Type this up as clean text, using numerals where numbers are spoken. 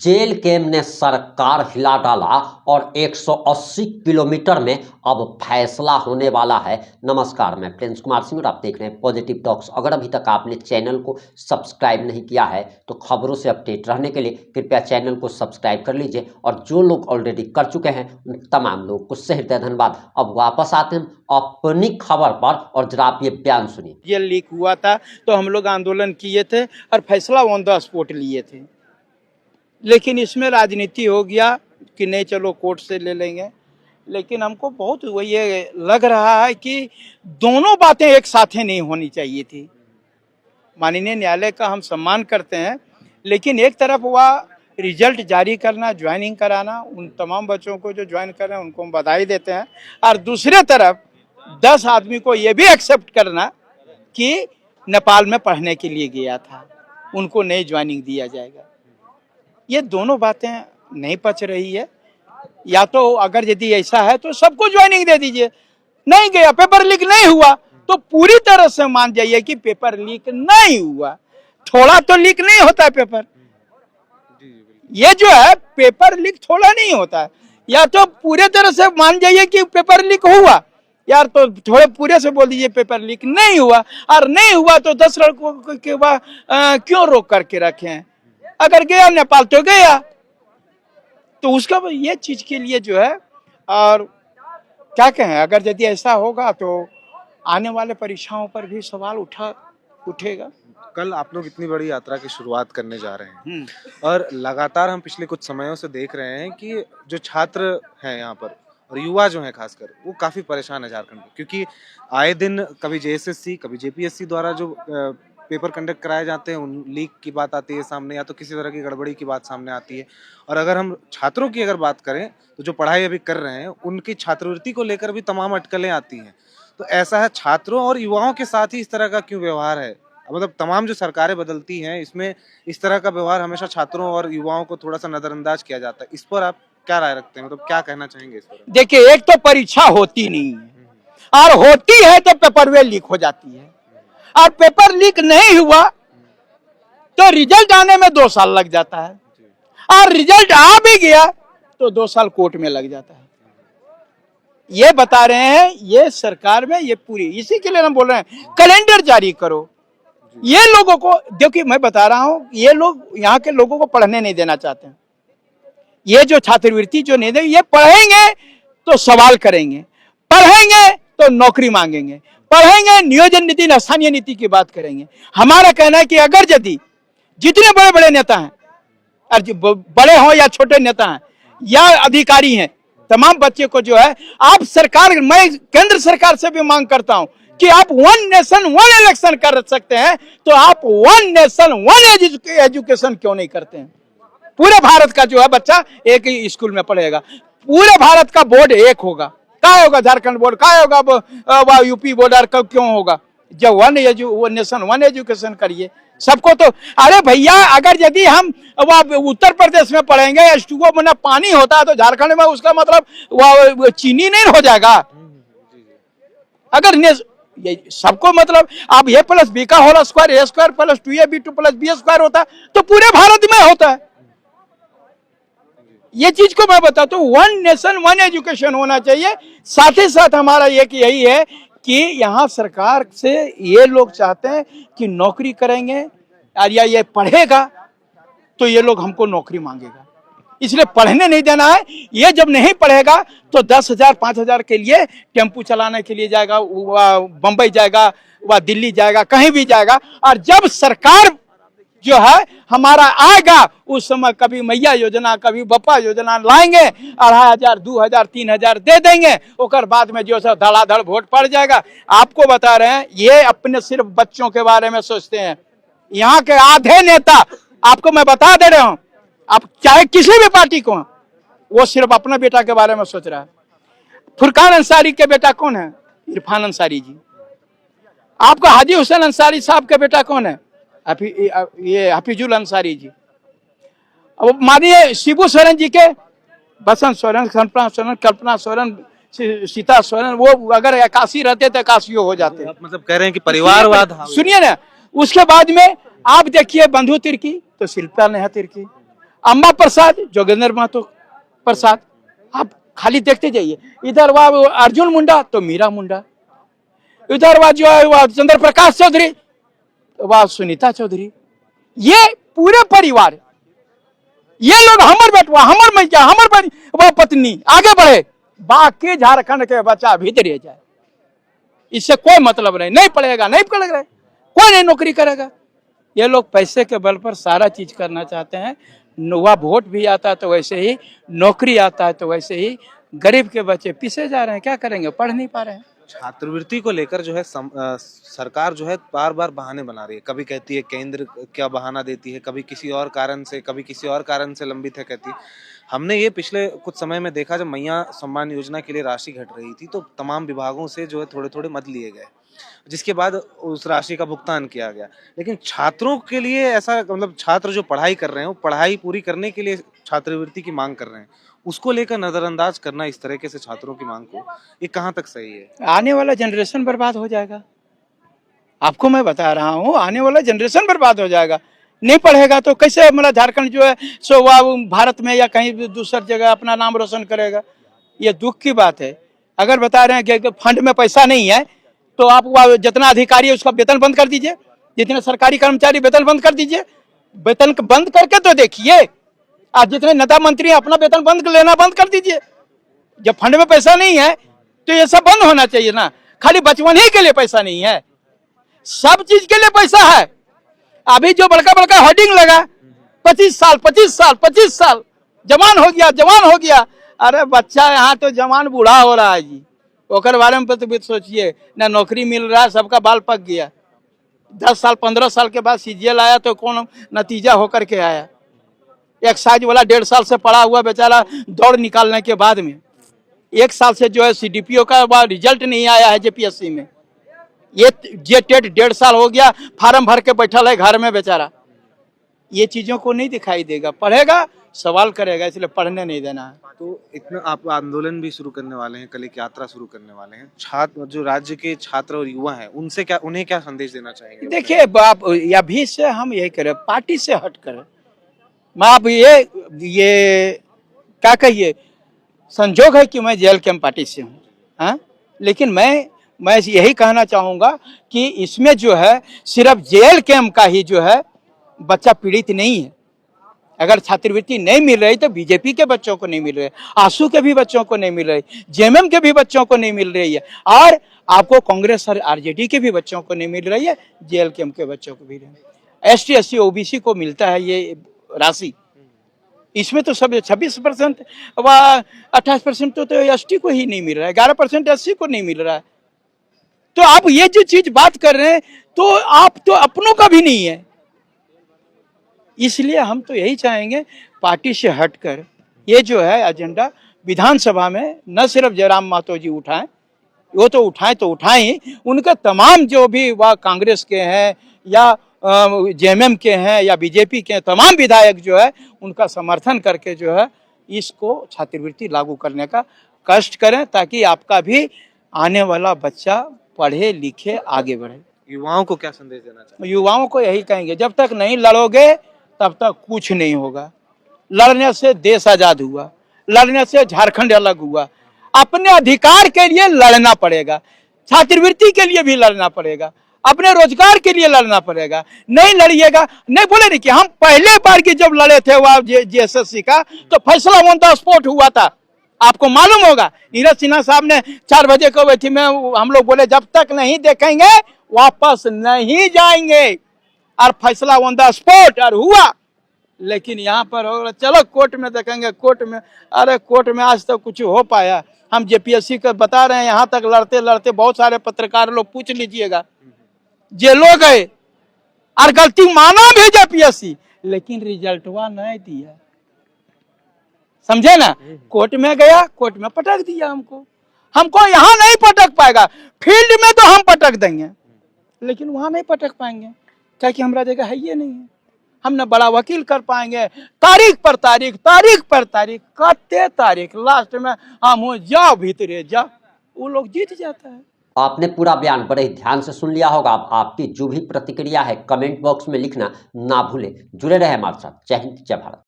Jail cam ने सरकार हिला डाला और 180 किलोमीटर में अब फैसला होने वाला है। नमस्कार, मैं प्रिंस कुमार सिंह और आप देख रहे हैं पॉजिटिव टॉक्स। अगर अभी तक आपने चैनल को सब्सक्राइब नहीं किया है तो खबरों से अपडेट रहने के लिए कृपया चैनल को सब्सक्राइब कर लीजिए और जो लोग ऑलरेडी कर चुके हैं उन तमाम लोगों को सहृदय धन्यवाद। अब वापस आते हैं अपनी खबर पर और जरा आप ये बयान सुनिए। ये लीक हुआ था तो हम लोग आंदोलन किए थे और फैसला ऑन द स्पॉट लिए थे, लेकिन इसमें राजनीति हो गया कि नहीं चलो कोर्ट से ले लेंगे। लेकिन हमको बहुत ये लग रहा है कि दोनों बातें एक साथ नहीं होनी चाहिए थी। माननीय न्यायालय का हम सम्मान करते हैं, लेकिन एक तरफ वह रिजल्ट जारी करना, ज्वाइनिंग कराना, उन तमाम बच्चों को जो ज्वाइन कर रहे हैं उनको हम बधाई देते हैं, और दूसरे तरफ 10 आदमी को ये भी एक्सेप्ट करना कि नेपाल में पढ़ने के लिए गया था, उनको नहीं ज्वाइनिंग दिया जाएगा। ये दोनों बातें नहीं पच रही है। या तो अगर यदि ऐसा है तो सबको ज्वाइनिंग दे दीजिए, नहीं गया, पेपर लीक नहीं हुआ तो पूरी तरह से मान जाइए कि पेपर लीक नहीं हुआ। थोड़ा तो लीक नहीं होता है पेपर, ये जो है पेपर लीक थोड़ा नहीं होता है। या तो पूरे तरह से मान जाइए कि पेपर लीक हुआ, यार तो थोड़े पूरे से बोल दीजिए पेपर लीक नहीं हुआ, और नहीं हुआ तो 10 लड़कों के बाद क्यों रोक करके रखे हैं। अगर गया नेपाल तो गया, तो उसका ये चीज के लिए जो है, और क्या कहें, अगर यदि ऐसा होगा तो आने वाले परीक्षाओं पर भी सवाल उठेगा। कल आप लोग इतनी बड़ी यात्रा की शुरुआत करने जा रहे हैं और लगातार हम पिछले कुछ समयों से देख रहे हैं कि जो छात्र हैं यहाँ पर और युवा जो हैं खासकर, वो काफी परेशान है झारखंड में, क्योंकि आए दिन कभी जेएसएससी कभी जेपीएससी द्वारा जो पेपर कंडक्ट कराए जाते हैं उन लीक की बात आती है सामने, या तो किसी तरह की गड़बड़ी की बात सामने आती है। और अगर हम छात्रों की अगर बात करें तो जो पढ़ाई अभी कर रहे हैं उनकी छात्रवृत्ति को लेकर भी तमाम अटकलें आती हैं। तो ऐसा है, छात्रों और युवाओं के साथ ही इस तरह का क्यों व्यवहार है? मतलब तमाम जो सरकारें बदलती हैं इसमें इस तरह का व्यवहार हमेशा छात्रों और युवाओं को थोड़ा सा नजरअंदाज किया जाता है। इस पर आप क्या राय रखते हैं, मतलब क्या कहना चाहेंगे इस पर? देखिए, एक तो परीक्षा होती नहीं है, और होती है तो पेपर वे लीक हो जाती है, और पेपर लीक नहीं हुआ तो रिजल्ट आने में 2 साल लग जाता है, और रिजल्ट आ भी गया तो 2 साल कोर्ट में लग जाता है। ये बता रहे हैं ये सरकार में ये पूरी, इसी के लिए हम बोल रहे हैं कैलेंडर जारी करो। ये लोगों को देखिए, मैं बता रहा हूं, ये लोग यहाँ के लोगों को पढ़ने नहीं देना चाहते हैं। ये जो छात्रवृत्ति जो नहीं देंगे, ये पढ़ेंगे तो सवाल करेंगे, पढ़ेंगे तो नौकरी मांगेंगे, पढ़ेंगे नियोजन नीति स्थानीय नीति की बात करेंगे। हमारा कहना है कि अगर यदि जितने बड़े बड़े नेता हैं, बड़े हों या छोटे नेता हैं या अधिकारी हैं, तमाम बच्चे को जो है आप सरकार, मैं केंद्र सरकार से भी मांग करता हूं कि आप 1 नेशन 1 इलेक्शन कर सकते हैं, तो आप 1 नेशन 1 एजुकेशन क्यों नहीं करते हैं? पूरे भारत का जो है बच्चा एक ही स्कूल में पढ़ेगा, पूरे भारत का बोर्ड एक होगा। क्या होगा झारखंड बोर्ड, क्या होगा यूपी बोर्ड, क्यों होगा? जब 1 नेशन 1 एजुकेशन करिए सबको। तो अरे भैया, अगर यदि हम उत्तर प्रदेश में पढ़ेंगे H2O में पानी होता है तो झारखंड में उसका मतलब वह चीनी नहीं हो जाएगा। अगर सबको मतलब अब A + B का whole square A² + 2AB2 + B² होता है तो पूरे भारत में होता है। ये चीज को मैं बताता हूँ, 1 नेशन 1 एजुकेशन होना चाहिए। साथ ही साथ हमारा यही है कि यहाँ सरकार से ये लोग चाहते हैं कि नौकरी करेंगे, और या ये पढ़ेगा तो ये लोग हमको नौकरी मांगेगा, इसलिए पढ़ने नहीं देना है। ये जब नहीं पढ़ेगा तो 10,000 5,000 के लिए टेम्पू चलाने के लिए जाएगा, वह बम्बई जाएगा, वह दिल्ली जाएगा, कहीं भी जाएगा। और जब सरकार जो है हमारा आएगा उस समय कभी मैया योजना कभी बप्पा योजना लाएंगे, 2,500 2,000 3,000 दे देंगे, और बाद में जो है धड़ाधड़ वोट पड़ जाएगा। आपको बता रहे हैं ये अपने सिर्फ बच्चों के बारे में सोचते हैं। यहाँ के आधे नेता, आपको मैं बता दे रहा हूँ, आप चाहे किसी भी पार्टी को, वो सिर्फ अपने बेटा के बारे में सोच रहा है। फुरकान अंसारी के बेटा कौन है? इरफान अंसारी जी। आपका हाजी हुसैन अंसारी साहब के बेटा कौन है? ये हफीजुल अंसारी जी। अब मानिए शिबू सोरेन जी के, बसंत सोरेन, कल्पना सोरेन, सीता सोरेन, वो अगर 81 रहते तो 81 हो जाते। मतलब कह रहे हैं कि परिवारवाद। सुनिए ना, उसके बाद में आप देखिए बंधु तिर्की तो शिल्पा नेहा तिर्की, अम्मा प्रसाद, जोगेंद्र महतो प्रसाद, आप खाली देखते जाइए। इधर वह अर्जुन मुंडा तो मीरा मुंडा, इधर वह जो है वह चंद्र प्रकाश चौधरी, वह सुनीता चौधरी, ये पूरे परिवार, ये लोग हमर बेटवा, हमर मैया, हमर वह पत्नी आगे बढ़े, बाकी झारखंड के बच्चा भीतर रह जाए, इससे कोई मतलब नहीं, नहीं पढ़ेगा, नहीं पढ़ेगा, कोई नहीं नौकरी करेगा। ये लोग पैसे के बल पर सारा चीज करना चाहते हैं। वह वोट भी आता है तो वैसे ही, नौकरी आता है तो वैसे ही, गरीब के बच्चे पीछे जा रहे हैं, क्या करेंगे, पढ़ नहीं पा रहे हैं। छात्रवृत्ति को लेकर जो है सरकार जो है बार बार बहाने बना रही है। कभी कहती है केंद्र क्या बहाना देती है, कभी किसी और कारण से, कभी किसी और कारण से लंबित है कहती है। हमने ये पिछले कुछ समय में देखा, जब मैया सम्मान योजना के लिए राशि घट रही थी तो तमाम विभागों से जो है थोड़े थोड़े मद लिए गए, जिसके बाद उस राशि का भुगतान किया गया। लेकिन छात्रों के लिए ऐसा, मतलब छात्र जो पढ़ाई कर रहे हैं वो पढ़ाई पूरी करने के लिए छात्रवृत्ति की मांग कर रहे हैं, उसको लेकर नजरअंदाज करना इस तरीके से छात्रों की मांग को, ये कहाँ तक सही है? आने वाला जनरेशन बर्बाद हो जाएगा, आपको मैं बता रहा हूँ, आने वाला जनरेशन बर्बाद हो जाएगा। नहीं पढ़ेगा तो कैसे हमारा झारखंड जो है सो वह भारत में या कहीं भी दूसरी जगह अपना नाम रोशन करेगा। ये दुख की बात है। अगर बता रहे हैं कि फंड में पैसा नहीं है तो आप वह जितना अधिकारी है उसका वेतन बंद कर दीजिए, जितने सरकारी कर्मचारी वेतन बंद कर दीजिए, वेतन बंद करके तो देखिए। आज जितने नेता मंत्री अपना वेतन बंद लेना बंद कर दीजिए। जब फंड में पैसा नहीं है तो ये सब बंद होना चाहिए ना। खाली बचपन ही के लिए पैसा नहीं है, सब चीज के लिए पैसा है। अभी जो बड़का बड़का होर्डिंग लगा 25 साल 25 साल 25 साल, जवान हो गया जवान हो गया। अरे बच्चा यहाँ तो जवान बूढ़ा हो रहा है जी, ओकर बारे में तो सोचिए ना, नौकरी मिल रहा है, सबका बाल पक गया। 10 साल 15 साल के बाद सीजीएल आया तो कौन नतीजा होकर के आया। एक्साइज वाला 1.5 साल से पड़ा हुआ बेचारा दौड़ निकालने के बाद में 1 साल से जो है सीडीपीओ का रिजल्ट नहीं आया है जेपीएससी में। ये टेट 1.5 साल हो गया, फार्म भर के बैठल है घर में बेचारा। ये चीजों को नहीं दिखाई देगा, पढ़ेगा सवाल करेगा, इसलिए पढ़ने नहीं देना है। तो इतना आप आंदोलन भी शुरू करने वाले हैं, कल एक यात्रा शुरू करने वाले हैं। छात्र जो राज्य के छात्र और युवा हैं, उनसे क्या, उन्हें क्या संदेश देना चाहेंगे? देखिए बाप, अभी से हम यही करें, पार्टी से हट कर आप ये क्या कहिए, संजोग है कि मैं जेल कैंप पार्टी से हूँ, हाँ, लेकिन मैं यही कहना चाहूँगा कि इसमें जो है सिर्फ जेल कैंप का ही जो है बच्चा पीड़ित नहीं है। अगर छात्रवृत्ति नहीं मिल रही तो बीजेपी के बच्चों को नहीं मिल रही, आसू के भी बच्चों को नहीं मिल रही, जेएमएम के भी बच्चों को नहीं मिल रही है, और आपको कांग्रेस और आरजेडी के भी बच्चों को नहीं मिल रही है, जेल कैंप के बच्चों को भी। एसटी एससी ओबीसी को मिलता है ये राशि, इसमें तो सब 26% व 28% तो एसटी को ही नहीं मिल रहा है, 11% एससी को नहीं मिल रहा है। तो आप ये जो चीज बात कर रहे हैं तो आप तो अपनों का भी नहीं है। इसलिए हम तो यही चाहेंगे पार्टी से हटकर ये जो है एजेंडा विधानसभा में न सिर्फ जयराम महतो जी उठाएं, वो तो उठाएं तो उठाएं, उनके तमाम जो भी वह कांग्रेस के हैं या जेएमएम के हैं या बीजेपी के तमाम विधायक जो है उनका समर्थन करके जो है इसको छात्रवृत्ति लागू करने का कष्ट करें, ताकि आपका भी आने वाला बच्चा पढ़े लिखे आगे बढ़े। युवाओं को क्या संदेश देना चाहिए? युवाओं को यही कहेंगे, जब तक नहीं लड़ोगे तब तक कुछ नहीं होगा। लड़ने से देश आजाद हुआ, लड़ने से झारखंड अलग हुआ। अपने अधिकार के लिए लड़ना पड़ेगा, छात्रवृत्ति के लिए भी लड़ना पड़ेगा, अपने रोजगार के लिए लड़ना पड़ेगा। नहीं लड़िएगा, नहीं बोले नहीं कि हम पहले बार की जब लड़े थे वह जेएसएससी का तो फैसला ऑन द स्पॉट हुआ था, आपको मालूम होगा। नीरज सिन्हा साहब ने 4 बजे को बैठी में हम लोग बोले जब तक नहीं देखेंगे वापस नहीं जाएंगे, और फैसला ऑन द स्पॉट और हुआ। लेकिन यहाँ पर हो चलो कोर्ट में देखेंगे, कोर्ट में, अरे कोर्ट में आज तक कुछ हो पाया? हम जेपीएससी को बता रहे हैं, यहाँ तक लड़ते लड़ते बहुत सारे पत्रकार लोग पूछ लीजिएगा जेलों गए और गलती माना भी जेपीएससी, लेकिन रिजल्टवा नहीं दिया, समझे ना। कोर्ट में गया, कोर्ट में पटक दिया हमको यहाँ नहीं पटक पाएगा। फील्ड में तो हम पटक देंगे लेकिन वहां नहीं पटक पाएंगे, क्या कि हमारा जगह है ये नहीं है। हम न बड़ा वकील कर पाएंगे, तारीख पर तारीख करते तारीख, लास्ट में हम हो जाओ भीतरे जा, वो लोग जीत जाता है। आपने पूरा बयान बड़े ही ध्यान से सुन लिया होगा। आपकी जो भी प्रतिक्रिया है कमेंट बॉक्स में लिखना ना भूलें। जुड़े रहे हमारे साथ। जय हिंद, जय भारत।